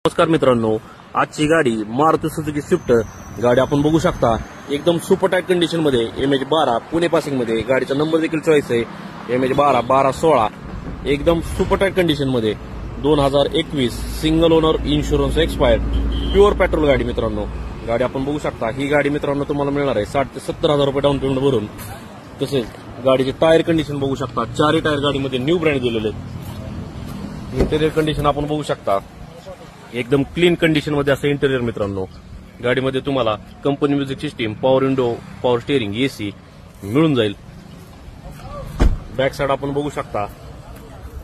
नमस्कार मित्रांनो, आजची गाडी मारुती सुझुकी स्विफ्ट गाडी आपण बघू शकता. एकदम सुपर टाईट कंडिशन मध्ये MH12 पुणे पासिंग मध्ये. गाडीचा नंबर देखील चॉईस आहे MH12 1216. एकदम सुपर टाईट कंडिशन मध्ये 2021 single owner, insurance expired, pure petrol गाडी मित्रांनो. गाडी आपण बघू शकता. ही गाडी मित्रांनो तुम्हाला मिळणार आहे 60 ते 70,000 रुपये डाऊन पेमेंट भरून. तसेच गाडीचे टायर कंडिशन बघू शकता. चारही टायर गाडीमध्ये न्यू ब्रँड दिलेले आहेत. इंटेरियर कंडिशन आपण बघू शकता. एकदम क्लीन कंडिशन मध्ये असं इंटेरियर मित्रांनो. गाडीमध्ये तुम्हाला company music system, power window, power steering, AC मिळून जाईल. बॅक साइड आपण बघू शकता.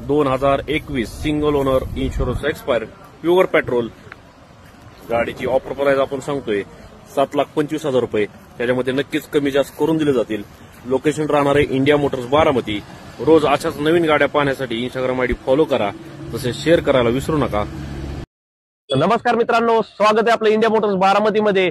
2021 single owner, insurance expire, pure petrol. गाडीची ऑफर प्राइस आपण सांगतोय 7,25,000 रुपये. त्याच्यामध्ये नक्कीच कमी जास्त करून दिले जातील. लोकेशन राहणार आहे इंडिया मोटर्स बारामती. रोज अशाच नवीन गाड्या पाहण्यासाठी इंस्टाग्राम आयडी फॉलो करा. तसेच शेअर करायला विसरू नका. नमस्कार मित्रांनो, स्वागत आहे आपलं इंडिया मोटर्स बारामतीमध्ये.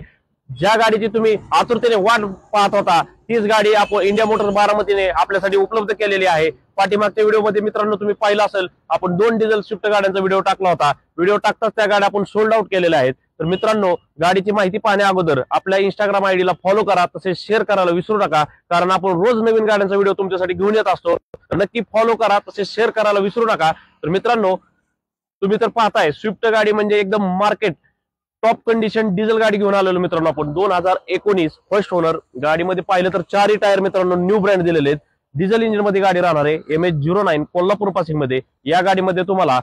ज्या गाडीची तुम्ही आतुरतेने वाट पाहत होता तीच गाडी आपण इंडिया मोटर्स बारामतीने आपल्यासाठी उपलब्ध केलेली आहे. पाठीमागच्या व्हिडिओमध्ये मित्रांनो तुम्ही पाहिलं असेल, आपण 2 डिझेल स्विफ्ट गाड्यांचा व्हिडिओ टाकला होता. व्हिडिओ टाकताच त्या गाड्या आपण सोल्ड आउट केलेल्या आहेत. तर मित्रांनो, गाडीची माहिती पाहण्या अगोदर आपल्या इंस्टाग्राम आयडीला फॉलो करा. तसेच शेअर करायला विसरू नका, कारण आपण रोज नवीन गाड्यांचा व्हिडिओ तुमच्यासाठी घेऊन येत असतो. नक्की फॉलो करा, तसेच शेअर करायला विसरू नका. तर मित्रांनो, तुम्ही तर पाहताय स्विफ्ट गाडी म्हणजे एकदम मार्केट टॉप कंडिशन डिझेल गाडी घेऊन आलेलो मित्रांनो आपण. 2019 फर्स्ट ओनर. गाडीमध्ये पाहिलं तर चारही टायर मित्रांनो न्यू ब्रँड दिलेले आहेत. डिझेल इंजिन मध्ये गाडी राहणार आहे. MH09 कोल्हापूर पासिंग मध्ये. या गाडीमध्ये तुम्हाला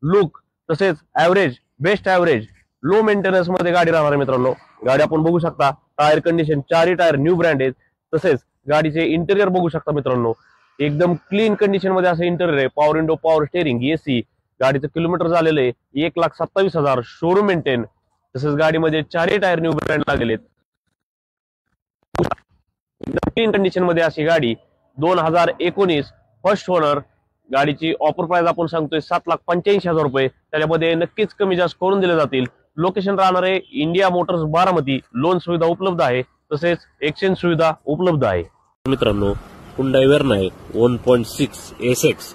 लुक, तसेच average, best average, low maintenance मध्ये गाडी राहणार आहे मित्रांनो. गाडी आपण बघू शकता. टायर कंडिशन चारही टायर न्यू ब्रँड आहेत. तसेच गाडीचे इंटेरियर बघू शकता मित्रांनो. एकदम क्लीन कंडिशन मध्ये असं इंटेरियर आहे. Power window, power steering, AC. गाडीचं किलोमीटर झालेलं आहे 1,27,000. Showroom maintain. तसेच गाडीमध्ये चारही टायर न्यू ब्रँड लागलेले आहेत. क्लीन कंडिशन मध्ये अशी गाडी 2019 फर्स्ट ओनर. गाडीची ऑफर प्राइस आपण सांगतोय 7,85,000 रुपये. त्याच्यामध्ये नक्कीच कमी जास्त करून दिले जातील. लोकेशन राहणार आहे इंडिया मोटर्स बारामती. लोन सुविधा उपलब्ध आहे. तसेच एक्सचेंज सुविधा उपलब्ध आहे. मित्रांनो, हुंडाई वेर्ना 1.6 SX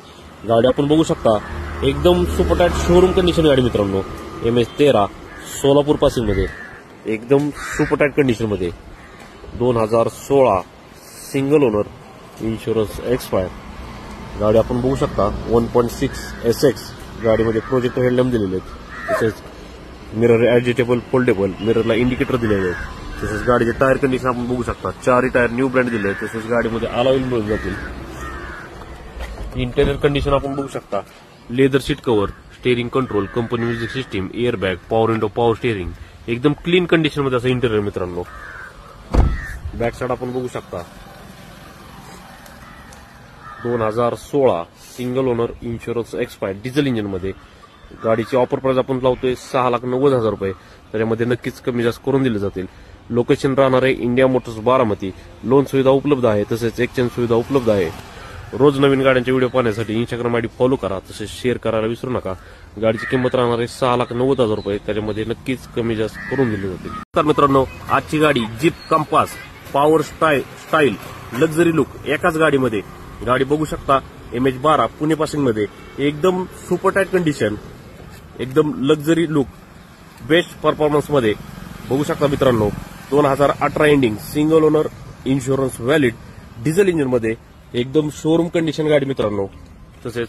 गाडी आपण बघू शकता. एकदम सुपर टाईट शोरूम कंडिशन गाडी मित्रांनो. MH13 सोलापूर पासिंग मध्ये. एकदम सुपर टाईट कंडिशन मध्ये. 2016 सिंगल ओनर, इन्शुरन्स एक्सपायर. गाडी आपण बघू शकता. 1.6 SX गाडीमध्ये प्रोजेक्ट हेडलॅम्प दिलेले आहेत. तसेच मिरर ऍडजस्टेबल, फोल्डेबल. मिररला इंडिकेटर दिलेले आहेत. तसेच गाडीचे टायर कंडिशन आपण बघू शकता. चारही टायर न्यू ब्रँड दिले आहेत. तसेच गाडीमध्ये अलॉय मिळून जातील. इंटेरियर कंडिशन आपण बघू शकता. Leather seat cover, steering control, company music system, air bag, power window, power steering. एकदम क्लीन कंडिशन मध्ये असं इंटेरियर मित्रांनो. बॅक साइड आपण बघू शकता. 2016 single owner, insurance expired, diesel engine मध्ये. गाडीची ऑफर प्राइस आपण लावतोय 6,90,000 रुपये. त्याच्यामध्ये नक्कीच कमी जास्त करून दिले जातील. लोकेशन राहणार आहे इंडिया मोटर्स बारामती. लोन सुविधा उपलब्ध आहे. तसेच एक्सचेंज सुविधा उपलब्ध आहे. रोज नवीन गाड्यांचे व्हिडिओ पाहण्यासाठी इंस्टाग्राम आयडी फॉलो करा. तसेच शेअर करायला विसरू नका. गाडीची किंमत राहणार आहे 6,90,000 रुपये. त्याच्यामध्ये नक्कीच कमी जास्त करून दिले जातील. तर मित्रांनो, आजची गाडी jeep compass power style luxury look एकाच गाडीमध्ये. गाडी बघू शकता. MH12 पुणे पासिंग मध्ये. एकदम सुपर टाईट कंडिशन, एकदम लक्झरी लुक, बेस्ट परफॉर्मन्स मध्ये बघू शकता मित्रांनो. 2018 ending single owner, insurance valid, diesel engine मध्ये. एकदम शोरूम कंडिशन गाडी मित्रांनो. तसेच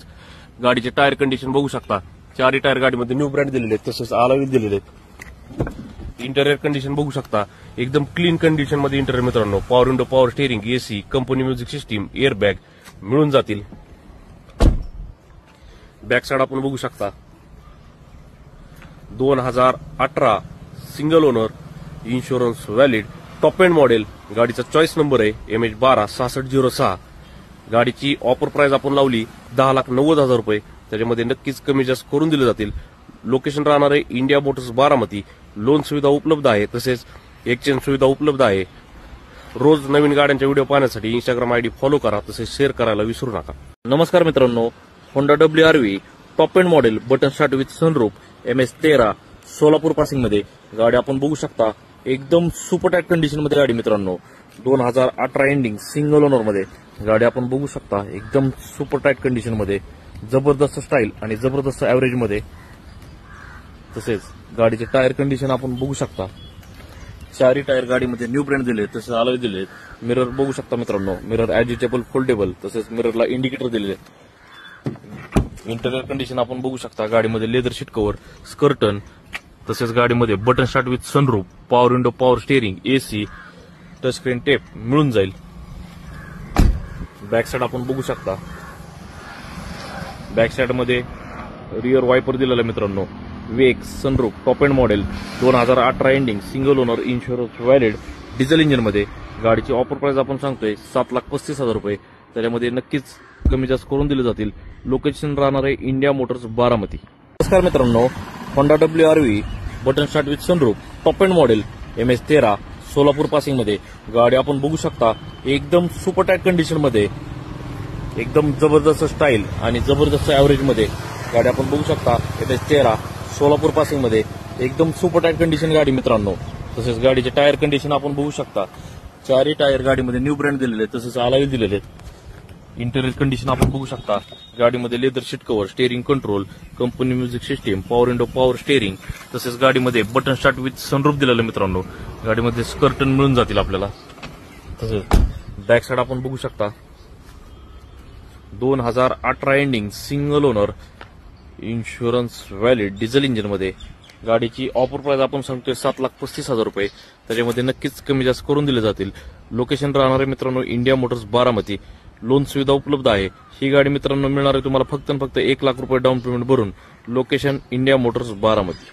गाडीचे टायर कंडिशन बघू शकता. चारही टायर गाडीमध्ये न्यू ब्रँड दिलेले आहेत. तसेच अलॉय दिलेले आहेत. इंटेरियर कंडिशन बघू शकता. एकदम क्लीन कंडिशन मध्ये इंटेरियर मित्रांनो. Power window, power steering, AC, company music system, air bag मिळून जातील. बॅक साइड आपण बघू शकता. 2018 single owner, insurance valid, top end model. गाडीचा चॉईस नंबर आहे MH12 6606. गाडीची ऑफर प्राइस आपण लावली 10,90,000 रुपये. त्याच्यामध्ये नक्कीच कमी जास्त करून दिले जातील. लोकेशन राहणार आहे इंडिया मोटर्स बारामती. लोन सुविधा उपलब्ध आहे. तसेच एक्सचेंज सुविधा उपलब्ध आहे. रोज नवीन गाड्यांच्या व्हिडिओ पाहण्यासाठी इंस्टाग्राम आयडी फॉलो करा. तसेच शेअर करायला विसरू नका. नमस्कार मित्रांनो, Honda WRV top end model, button start with sunroof, MH13 Solapur passing मध्ये. गाडी आपण बघू शकता. एकदम सुपर टाईट कंडिशन मध्ये गाडी मित्रांनो. 2018 एंडिंग सिंगल ओनर मध्ये. गाडी आपण बघू शकता. एकदम सुपर टाईट कंडिशन मध्ये. जबरदस्त स्टाईल आणि जबरदस्त ऍव्हरेज मध्ये. तसेच गाडीचे टायर कंडिशन आपण बघू शकता. चारही टायर गाडीमध्ये न्यू ब्रँड दिले, तसेच अलॉय दिले. मिरर बघू शकता मित्रांनो, मिरर ऍडजस्टेबल फोल्डेबल, तसेच मिररला इंडिकेटर दिलेले. इंटेरियर कंडिशन आपण बघू शकता. गाडीमध्ये लेदर सीट कव्हर, स्कर्टन, तसेच गाडीमध्ये button start with sunroof, power window, power steering, AC, touch screen tape मिळून जाईल. बॅक साइड आपण बघू शकता. बॅक साइड मध्ये रिअर वायपर दिलेला आहे मित्रांनो. वेग, sunroof, top end model 2018 ending, single owner, insurance valid, diesel engine मध्ये. गाडीची ऑफर प्राइस आपण सांगतोय 7,35,000 रुपये. त्याच्यामध्ये नक्कीच कमी जास्त करून दिले जातील. लोकेशन राहणार आहे इंडिया मोटर्स बारामती. नमस्कार मित्रांनो, Honda WRV button start with sunroof, top end model, MS13 Solapur passing मध्ये गाडी आपण बघू शकता. एकदम सुपर टाईट कंडिशन मध्ये, एकदम जबरदस्त स्टाईल आणि जबरदस्त ऍव्हरेज मध्ये गाडी आपण बघू शकता. MS13 सोलापूर पासिंग मध्ये एकदम सुपर टाईट कंडिशन गाडी मित्रांनो. तसेच गाडीचे टायर कंडिशन आपण बघू शकता. चारही टायर गाडीमध्ये न्यू ब्रँड दिलेले आहेत, तसेच अलॉय दिलेले आहेत. इंटेरियर कंडिशन आपण बघू शकता. गाडीमध्ये leather seat cover, steering control, company music system, power window, power steering, तसेच गाडीमध्ये बटन स्टार्ट विथ सनरूफ दिलेलं मित्रांनो. गाडीमध्ये स्कर्टन मिळून जातील आपल्याला. तसेच बॅक साइड आपण बघू शकता. 2018 ending, single owner, insurance valid, diesel engine मध्ये. गाडीची ऑफर प्राइस आपण सांगतोय 7,35,000 रुपये. त्याच्यामध्ये नक्कीच कमी जास्त करून दिले जातील. लोकेशन राहणार आहे मित्रांनो इंडिया मोटर्स बारामती. लोन सुविधा उपलब्ध आहे. ही गाडी मित्रांनो मिळणार आहे तुम्हाला फक्त 1 लाख रुपये डाऊन पेमेंट भरून. Location India Motors Baramati.